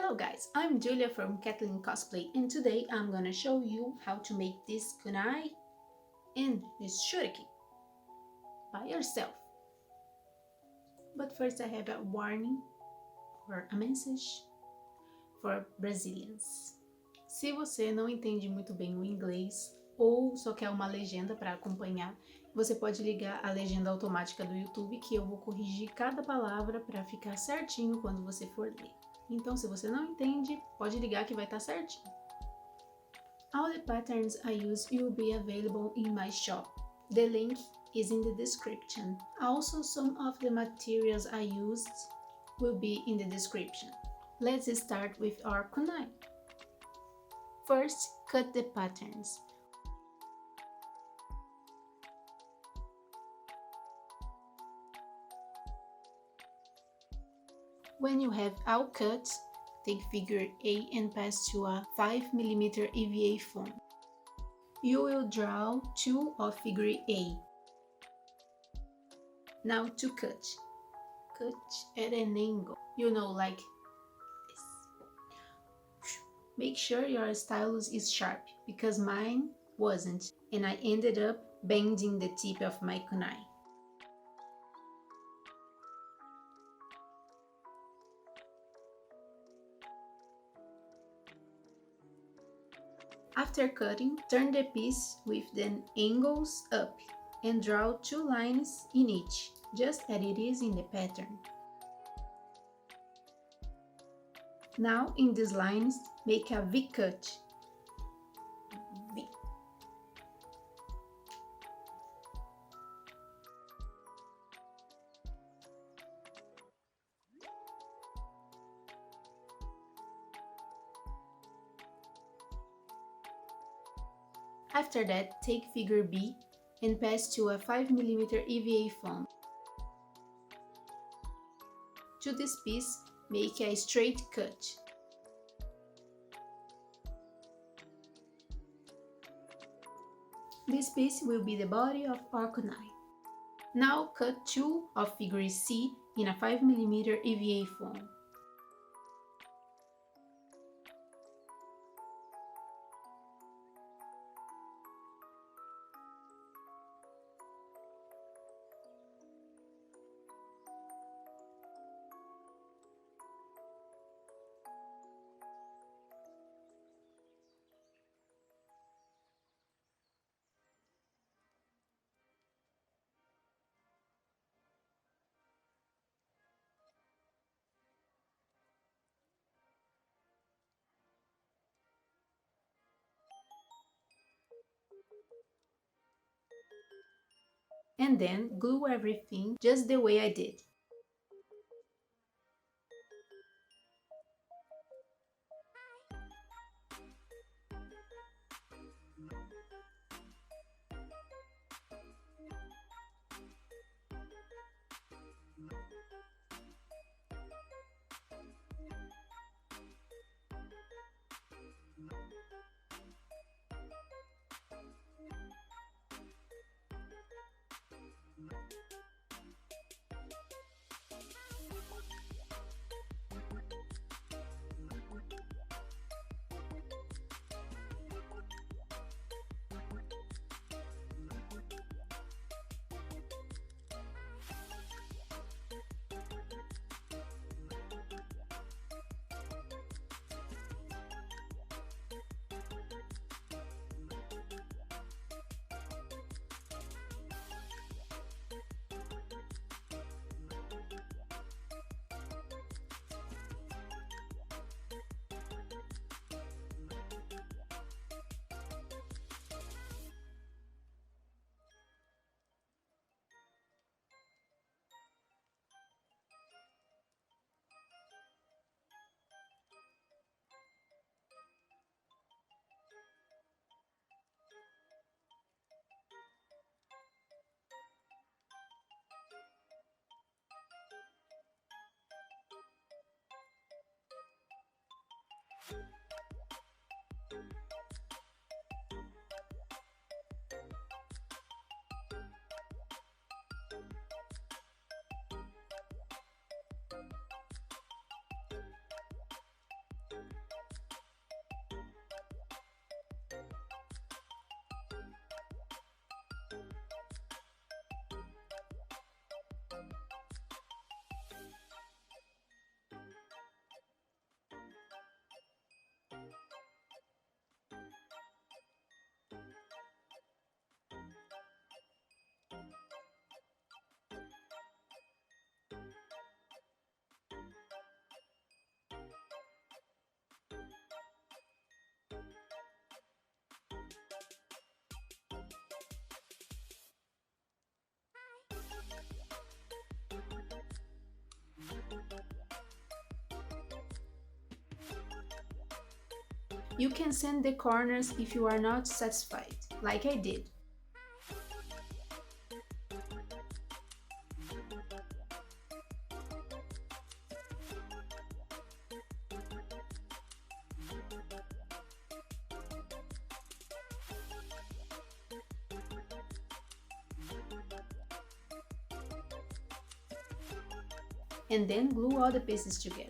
Hello guys, I'm Julia from Kathleen Cosplay and today I'm gonna show you how to make this kunai and this shuriken by yourself. But first I have a warning or a message for Brazilians. Se você não entende muito bem o inglês ou só quer uma legenda para acompanhar, você pode ligar a legenda automática do YouTube que eu vou corrigir cada palavra para ficar certinho quando você for ler. Então, se você não entende, pode ligar que vai estar certinho. All the patterns I use will be available in my shop. The link is in the description. Also, some of the materials I used will be in the description. Let's start with our kunai. First, cut the patterns. When you have all cut, take figure A and pass to a 5mm EVA foam. You will draw two of figure A. Now to cut. Cut at an angle, like this. Make sure your stylus is sharp, because mine wasn't, and I ended up bending the tip of my kunai. After cutting, turn the piece with the angles up and draw two lines in each, just as it is in the pattern. Now in these lines, make a V cut. V. After that, take figure B and pass to a 5mm EVA foam. To this piece, make a straight cut. This piece will be the body of our kunai. Now cut two of figure C in a 5mm EVA foam. And then glue everything just the way I did. You can sand the corners if you are not satisfied, like I did. And then glue all the pieces together.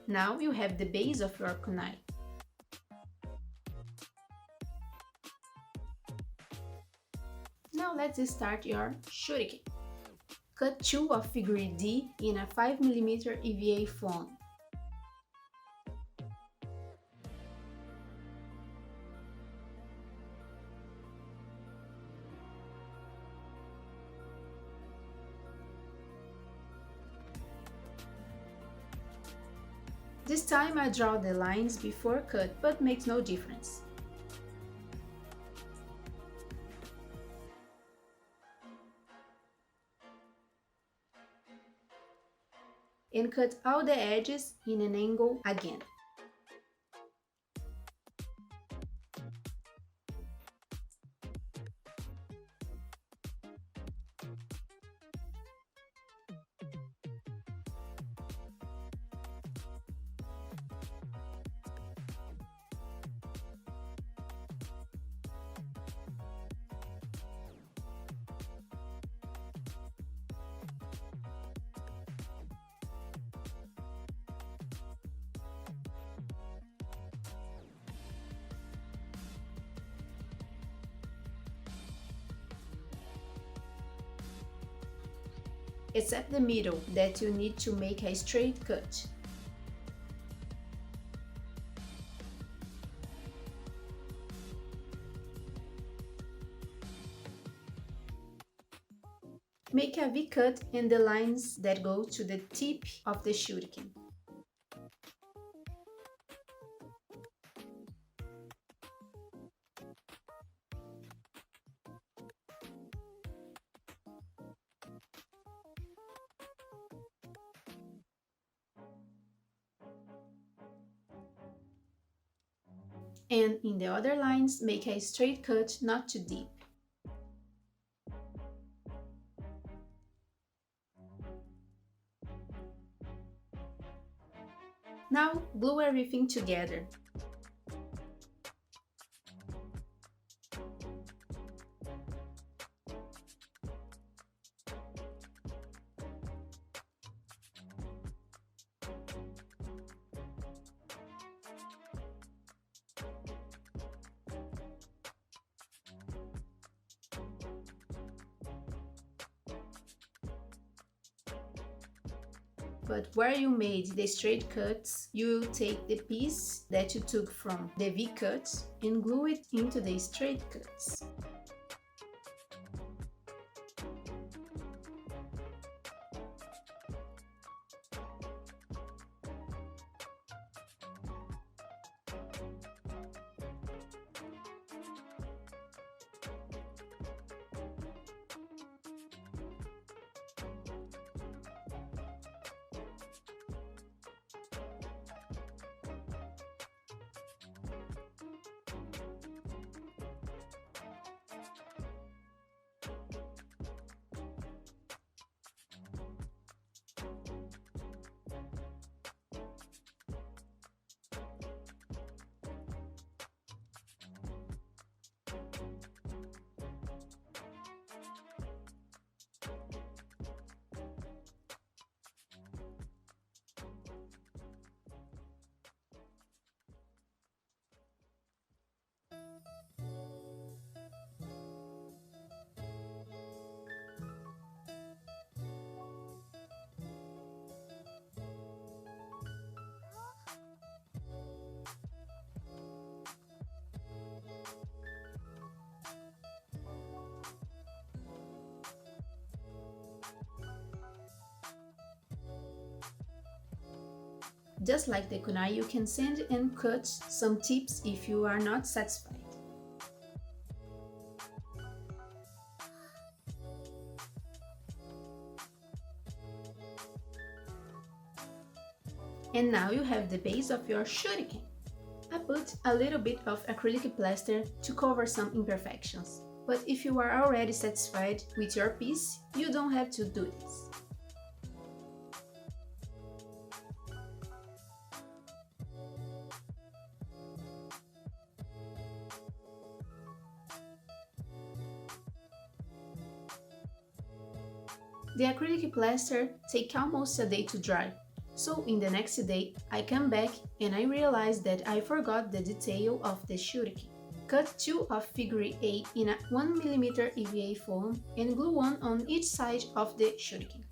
Now you have the base of your kunai. Now let's start your shuriken. Cut 2 of figure D in a 5mm EVA foam. This time I draw the lines before cut, but makes no difference. And cut all the edges in an angle again. Except the middle that you need to make a straight cut. Make a V-cut in the lines that go to the tip of the shuriken. And in the other lines, make a straight cut, not too deep. Now glue everything together. But where you made the straight cuts, you will take the piece that you took from the V-cut and glue it into the straight cuts. Just like the kunai, you can send and cut some tips if you are not satisfied. And now you have the base of your shuriken. I put a little bit of acrylic plaster to cover some imperfections, but if you are already satisfied with your piece, you don't have to do this. The acrylic plaster takes almost a day to dry, so in the next day I come back and I realize that I forgot the detail of the shuriken. Cut 2 of figure 8 in a 1mm EVA foam and glue one on each side of the shuriken.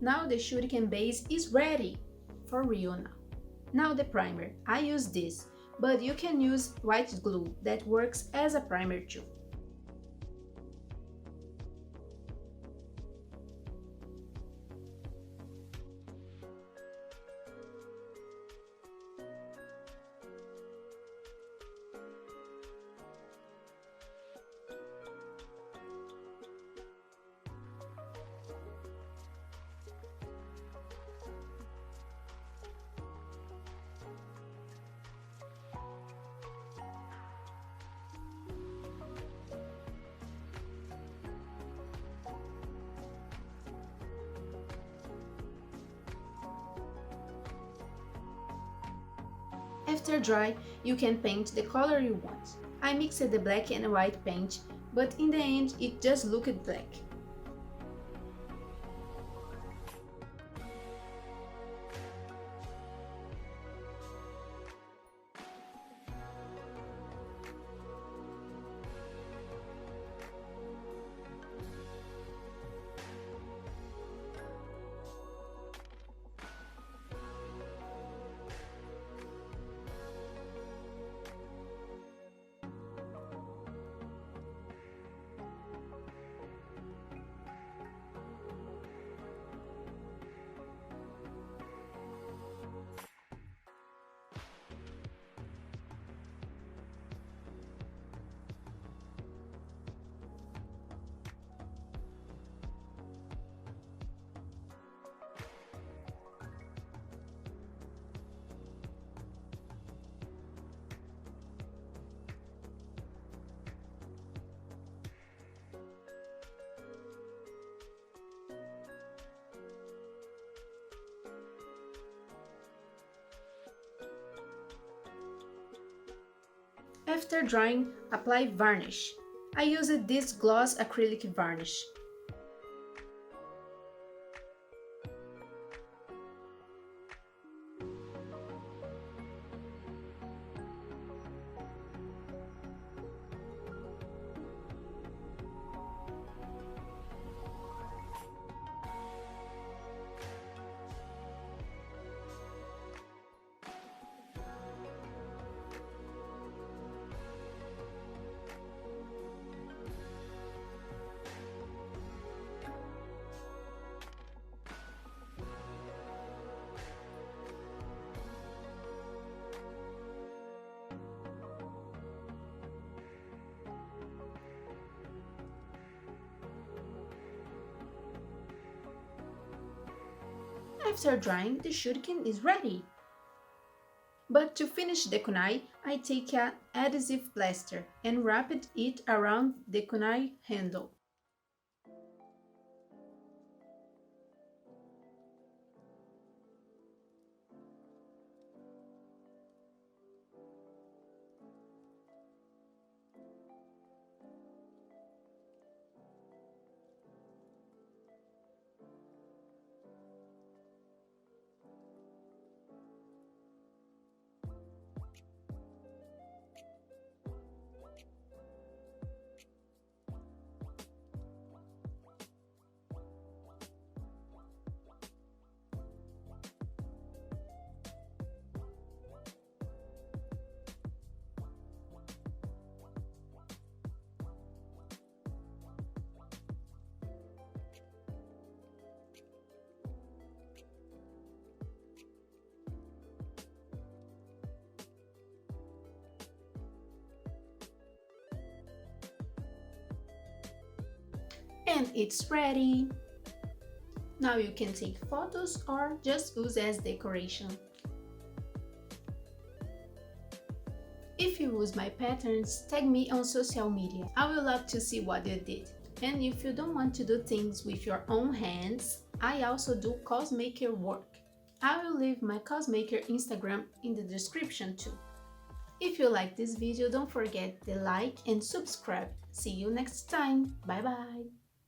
Now the shuriken base is ready for real now. Now the primer. I use this, but you can use white glue that works as a primer too. After dry, you can paint the color you want. I mixed the black and white paint, but in the end it just looked black. After drying, apply varnish. I used this gloss acrylic varnish. After drying, the shuriken is ready. But to finish the kunai, I take an adhesive plaster and wrapped it around the kunai handle. And it's ready! Now you can take photos or just use as decoration. If you use my patterns, tag me on social media. I will love to see what you did. And if you don't want to do things with your own hands, I also do cosmaker work. I will leave my cosmaker Instagram in the description too. If you like this video, don't forget to like and subscribe. See you next time. Bye bye!